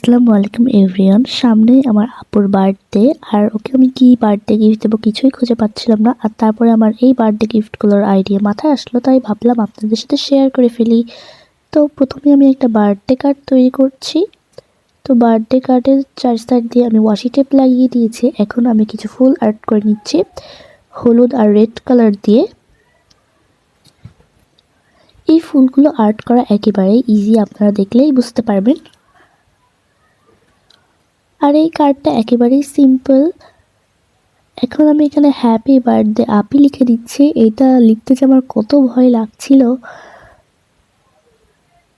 আসসালামু আলাইকুম এভরিওয়ান। সামনে আমার আপুর বার্থডে, আর ওকে আমি কি বার্থডে গিফট দেবো কিছুই খুঁজে পাচ্ছিলাম না। আর তারপরে আমার এই বার্থডে গিফটগুলোর আইডিয়া মাথায় আসলো, তাই ভাবলাম আপনাদের সাথে শেয়ার করে ফেলি। তো প্রথমে আমি একটা বার্থডে কার্ড তৈরি করছি। তো বার্থডে কার্ডের 4 সাইড দিয়ে আমি ওয়াশি টেপ লাগিয়ে দিয়েছি। এখন আমি কিছু ফুল আর্ট করে নিচ্ছি হলুদ আর রেড কালার দিয়ে। এই ফুলগুলো আর্ট করা একেবারেই ইজি, আপনারা দেখলেই বুঝতে পারবেন। আর এই কার্ডটা একেবারেই সিম্পল। এখন আমি এখানে হ্যাপি বার্থডে আপি লিখে দিচ্ছি। এটা লিখতে যে আমার কত ভয় লাগছিল,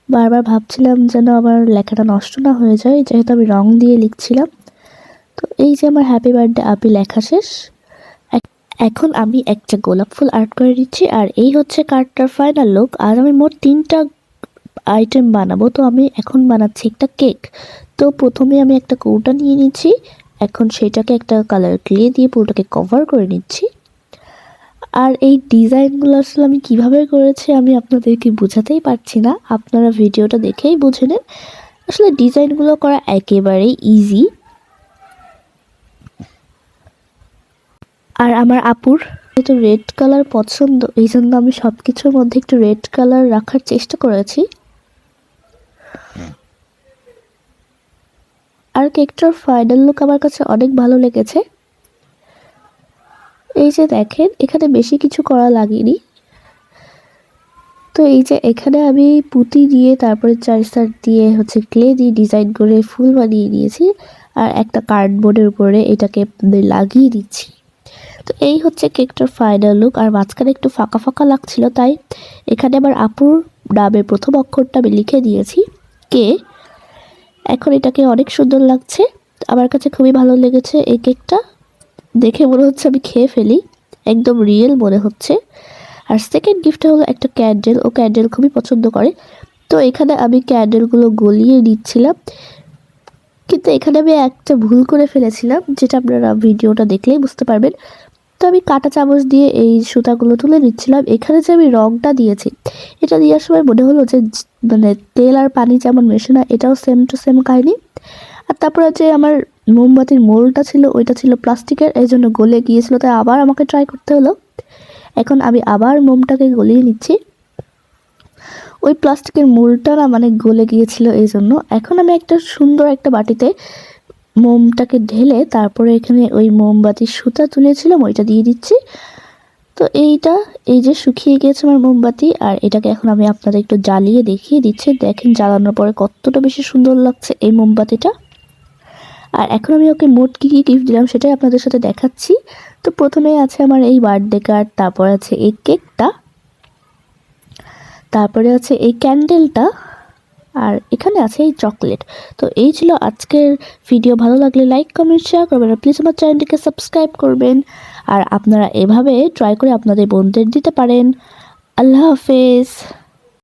বারবার ভাবছিলাম যেন আমার লেখাটা নষ্ট না হয়ে যায়, যেহেতু আমি রং দিয়ে লিখছিলাম। তো এই যে আমার হ্যাপি বার্থডে আপি লেখা শেষ। এখন আমি একটা গোলাপ ফুল আর্ট করে দিচ্ছি, আর এই হচ্ছে কার্ডটার ফাইনাল লুক। আর আমি মোট 3টা আইটেম বানাবো। তো আমি এখন বানাচ্ছি একটা কেক। তো প্রথমে আমি একটা কৌটা নিয়ে নিচ্ছি। এখন সেটাকে একটা কালার ক্লে দিয়ে পুরোটাকে কভার করে নিচ্ছি। আর এই ডিজাইনগুলো আসলে আমি কিভাবে করেছি আমি আপনাদেরকে বোঝাতেই পারছি না, আপনারা ভিডিওটা দেখেই বুঝে নেন। আসলে ডিজাইনগুলো করা একেবারেই ইজি। আর আমার আপুর যেহেতু রেড কালার পছন্দ, এই জন্য আমি সব কিছুর মধ্যে একটু রেড কালার রাখার চেষ্টা করেছি। আর কেকটার ফাইনাল লুক আমার কাছে অনেক ভালো লেগেছে। এই যে দেখেন, এখানে বেশি কিছু করা লাগেনি। তো এই যে এখানে আমি পুঁতি দিয়ে তারপরে 4 সাইড দিয়ে হচ্ছে ক্লে দিয়ে ডিজাইন করে ফুল বানিয়ে নিয়েছি। আর একটা কার্ডবোর্ডের উপরে এটাকে লাগিয়ে দিচ্ছি। তো এই হচ্ছে কেকটার ফাইনাল লুক। আর মাঝখানে একটু ফাঁকা ফাঁকা লাগছিল, তাই এখানে আমার আপুর নামের প্রথম অক্ষরটা আমি লিখে দিয়েছি কে। এখন এটাকে অনেক সুন্দর লাগছে, আমার কাছে খুবই ভালো লেগেছে। এই কেকটা দেখে মনে হচ্ছে আমি খেয়ে ফেলি, একদম রিয়েল মনে হচ্ছে। আর সেকেন্ড গিফটটা হলো একটা ক্যান্ডেল। ও ক্যান্ডেল খুবই পছন্দ করে। তো এখানে আমি ক্যান্ডেলগুলো গলিয়ে নিচ্ছিলাম, কিন্তু এখানে আমি একটা ভুল করে ফেলেছিলাম, যেটা আপনারা ভিডিওটা দেখলেই বুঝতে পারবেন। তো আমি কাঁটা চামচ দিয়ে এই সুতাগুলো তুলে নিচ্ছিলাম। এখানে যে আমি রঙটা দিয়েছি, এটা দেওয়ার সময় মনে হলো যে মানে তেল আর পানি যেমন মেশে না, এটাও সেম টু সেম কাহিনি। আর তারপরে যে আমার মোমবাতির মোলটা ছিল, ওইটা ছিল প্লাস্টিকের, এই জন্য গলে গিয়েছিলো, তাই আবার আমাকে ট্রাই করতে হলো। এখন আমি আবার মোমটাকে গলিয়ে নিচ্ছি। ওই প্লাস্টিকের মোলটা না মানে গলে গিয়েছিল, এই জন্য। এখন আমি একটা সুন্দর একটা বাটিতে মোমটাকে ঢেলে তারপরে এখানে ওই মোমবাতির সুতা তুলেছিলাম ওইটা দিয়ে দিচ্ছি। তো এই যে শুকিয়ে গিয়েছে আমার মোমবাতি, আর এটাকে এখন আমি আপনাদের একটু জ্বালিয়ে দেখিয়ে দিচ্ছি। দেখেন জ্বালানোর পরে কতটা বেশি সুন্দর লাগছে এই মোমবাতিটা। আর এখন আমি ওকে মোট কী কী গিফট দিলাম সেটাই আপনাদের সাথে দেখাচ্ছি। তো প্রথমেই আছে আমার এই বার্থডে কার্ড, তারপর আছে এই কেকটা, তারপরে আছে এই ক্যান্ডেলটা, আর এখানে আছে এই চকলেট। তো এই ছিল আজকের ভিডিও। ভালো লাগলে লাইক কমেন্ট শেয়ার করবেন, আর প্লিজ আমার চ্যানেলটিকে সাবস্ক্রাইব করবেন। আর আপনারা এভাবে ট্রাই করে আপনাদের বন্ধুদের দিতে পারেন। আল্লাহ হাফেজ।